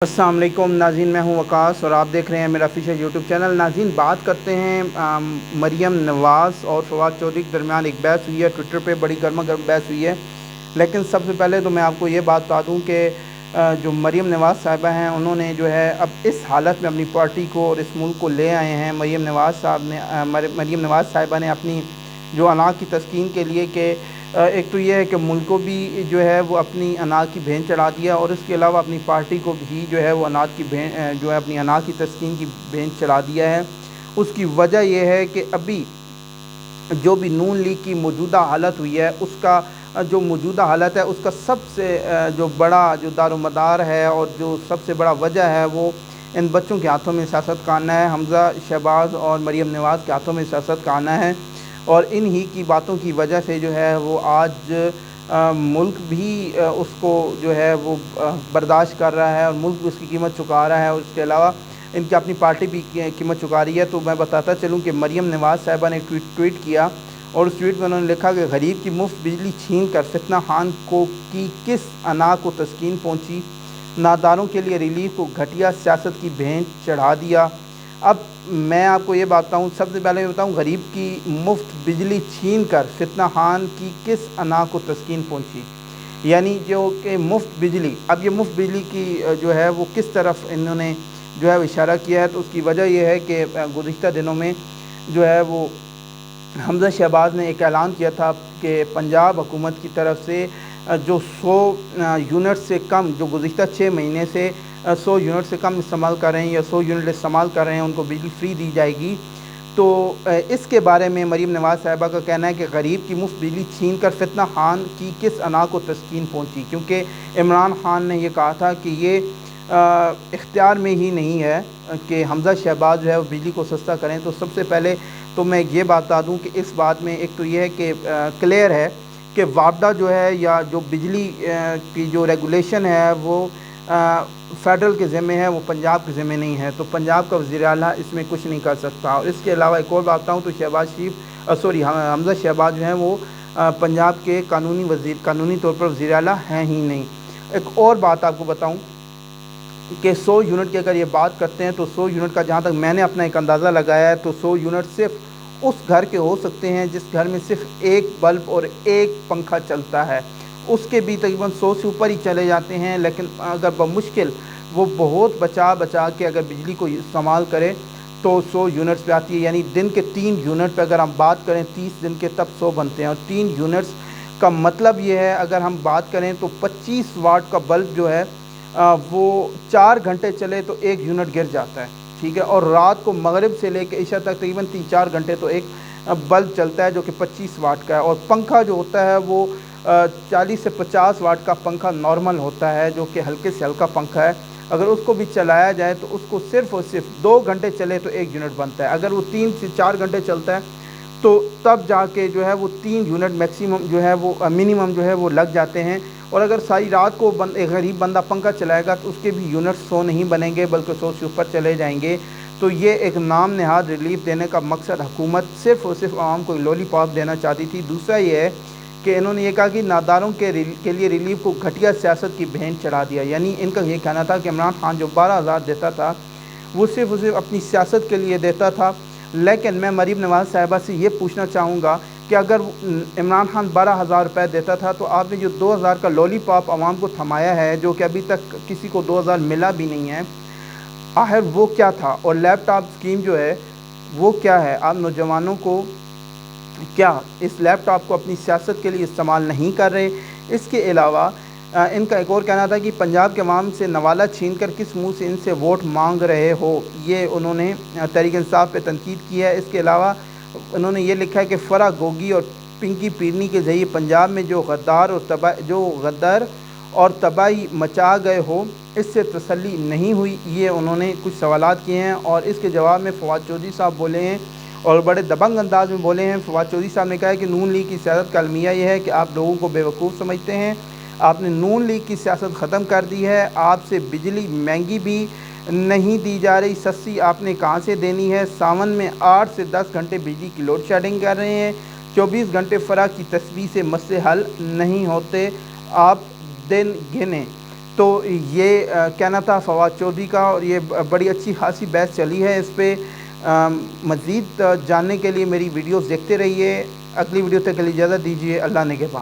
अस्सलाम वालेकुम नाज़रीन, मैं हूं वकास और आप देख रहे हैं मेरा ऑफिशियल यूट्यूब चैनल। नाज़रीन, बात करते हैं मरीम नवाज़ और फवाद चौधरी के दरमियान एक बहस हुई है, ट्विटर पे बड़ी गर्मा गर्म बहस हुई है। लेकिन सबसे पहले तो मैं आपको ये बात बता दूं कि जो मरीम नवाज़ साहिबा हैं, उन्होंने जो है अब इस हालत में अपनी पार्टी को और इस मुल्क को ले आए हैं। मरीम नवाज़ साहिबा ने अपनी जो अना की तस्कीन के लिए कि एक तो ये है कि मुल्क को भी जो है वो अपनी अनाज की भेंट चढ़ा दिया और इसके अलावा अपनी पार्टी को भी जो है वो अनाज की भेंट जो है अपनी अनाज की तस्कीन की भेंट चढ़ा दिया है। उसकी वजह यह है कि अभी जो भी नून लीग की मौजूदा हालत हुई है, उसका जो मौजूदा हालत है उसका सबसे जो बड़ा जो दारोमदार है और जो सबसे बड़ा वजह है वो इन बच्चों के हाथों में सियासत का आना है। हमज़ा शहबाज और मरीम नवाज़ के हाथों में सियासत का आना है और इन ही की बातों की वजह से जो है वो आज मुल्क भी उसको जो है वो बर्दाश्त कर रहा है और मुल्क भी उसकी कीमत चुका रहा है और उसके अलावा इनकी अपनी पार्टी भी कीमत चुका रही है। तो मैं बताता चलूँ कि मरीम नवाज़ साहिबा ने ट्वीट किया और उस ट्वीट में उन्होंने लिखा कि गरीब की मुफ्त बिजली छीन कर फितना खान को की किस अना को तस्कीन पहुँची, नादारों के लिए रिलीफ को घटिया सियासत की भेंट चढ़ा दिया। अब मैं आपको ये बात बताऊँ, सबसे पहले मैं बताऊँ गरीब की मुफ्त बिजली छीन कर फितना खान की किस अना को तस्कीन पहुँची, यानी जो कि मुफ्त बिजली। अब ये मुफ्त बिजली की जो है वो किस तरफ इन्होंने जो है इशारा किया है, तो उसकी वजह यह है कि गुज़िश्ता दिनों में जो है वो हमज़ा शहबाज ने एक ऐलान किया था कि पंजाब हुकूमत की तरफ से जो 100 यूनिट से कम जो गुज़िश्ता 6 महीने से 100 यूनिट से कम इस्तेमाल कर रहे हैं या 100 यूनिट इस्तेमाल कर रहे हैं, उनको बिजली फ्री दी जाएगी। तो इसके बारे में मरीम नवाज़ साहिबा का कहना है कि गरीब की मुफ्त बिजली छीन कर फितना खान की किस अना को तस्कीन पहुँची, क्योंकि इमरान खान ने ये कहा था कि ये इख्तियार में ही नहीं है कि हमज़ा शहबाज जो है वो बिजली को सस्ता करें। तो सबसे पहले तो मैं ये बात बता दूँ कि इस बात में एक तो ये है कि क्लियर है कि वापडा जो है या जो बिजली की जो रेगुलेशन है वो फेडरल के ज़िम्मे है, वो पंजाब के ज़िम्मे नहीं है। तो पंजाब का वज़ीर आला इसमें कुछ नहीं कर सकता। और इसके अलावा एक और बात बताऊँ तो हमज़ा शहबाज जो हैं वो पंजाब के कानूनी तौर पर वज़ीर आला हैं ही नहीं। एक और बात आपको बताऊँ कि 100 यूनिट की अगर ये बात करते हैं तो 100 यूनिट का जहाँ तक मैंने अपना एक अंदाज़ा लगाया है तो 100 यूनिट सिर्फ उस घर के हो सकते हैं जिस घर में सिर्फ एक बल्ब और एक पंखा चलता है। उसके भी तकरीबन 100 से ऊपर ही चले जाते हैं, लेकिन अगर बमुश्किल वो बहुत बचा के अगर बिजली को इस्तेमाल करें तो 100 यूनिट्स पे आती है। यानी दिन के 3 यूनिट पे अगर हम बात करें 30 दिन के, तब 100 बनते हैं। और 3 यूनिट्स का मतलब ये है, अगर हम बात करें तो 25 वाट का बल्ब जो है वो 4 घंटे चले तो 1 यूनिट गिर जाता है, ठीक है। और रात को मगरिब से लेकर इशा तक तकरीबन 3-4 घंटे तो एक बल्ब चलता है जो कि 25 वाट का है। और पंखा जो होता है वो 40 से 50 वाट का पंखा नॉर्मल होता है, जो कि हल्के से हल्का पंखा है। अगर उसको भी चलाया जाए तो उसको सिर्फ और सिर्फ 2 घंटे चले तो 1 यूनिट बनता है। अगर वो 3 से 4 घंटे चलता है तो तब जाके जो है वो 3 यूनिट मैक्सिमम जो है वो मिनिमम जो है वो लग जाते हैं। और अगर सारी रात को एक गरीब बंदा पंखा चलाएगा तो उसके भी यूनिट 100 नहीं बनेंगे बल्कि 100 से ऊपर चले जाएंगे। तो ये एक नाम नहाद रिलीफ देने का मकसद हुकूमत सिर्फ और सिर्फ आवाम को लॉलीपॉप देना चाहती थी। दूसरा ये है कि इन्होंने ये कहा कि नादारों के लिए रिलीफ को घटिया सियासत की भेंट चढ़ा दिया। यानी इनका ये कहना था कि इमरान खान जो 12,000 देता था वो सिर्फ और सिर्फ अपनी सियासत के लिए देता था। लेकिन मैं मरीम नवाज़ साहिबा से ये पूछना चाहूँगा कि अगर इमरान खान 12,000 रुपये देता था तो आपने जो 2,000 का लॉलीपॉप आवाम को थमाया है, जो कि अभी तक किसी को 2,000 मिला भी नहीं है, आखिर वो क्या था? और लैपटॉप स्कीम जो है वो क्या है? आप नौजवानों को क्या इस लैपटॉप को अपनी सियासत के लिए इस्तेमाल नहीं कर रहे? इसके अलावा इनका एक और कहना था कि पंजाब के अवाम से नवाला छीन कर किस मुँह से इनसे वोट मांग रहे हो, ये उन्होंने तहरीक इंसाफ पे तनकीद किया है। इसके अलावा उन्होंने ये लिखा है कि फराह गोगी और पिंकी पीरनी के ज़रिए पंजाब में जो गद्दार और तबाही मचा गए हो, इससे तसल्ली नहीं हुई। ये उन्होंने कुछ सवालात किए हैं और इसके जवाब में फवाद चौधरी साहब बोले हैं और बड़े दबंग अंदाज में बोले हैं। फवाद चौधरी साहब ने कहा है कि नून लीग की सियासत का अलमिया ये है कि आप लोगों को बेवकूफ़ समझते हैं। आपने नून लीग की सियासत ख़त्म कर दी है। आपसे बिजली महंगी भी नहीं दी जा रही, सस्ती आपने कहाँ से देनी है? सावन में 8 से 10 घंटे बिजली की लोड शेडिंग कर रहे हैं। 24 घंटे फ़राह की तस्वीर से मसले हल नहीं होते, आप दिन गिने। تو یہ کہنا تھا فواد چودھری کا، اور یہ بڑی اچھی خاصی بحث چلی ہے اس پہ۔ مزید جاننے کے لیے میری ویڈیوز دیکھتے رہیے۔ اگلی ویڈیو تک کے لیے اجازت دیجیے، اللہ نگہباں۔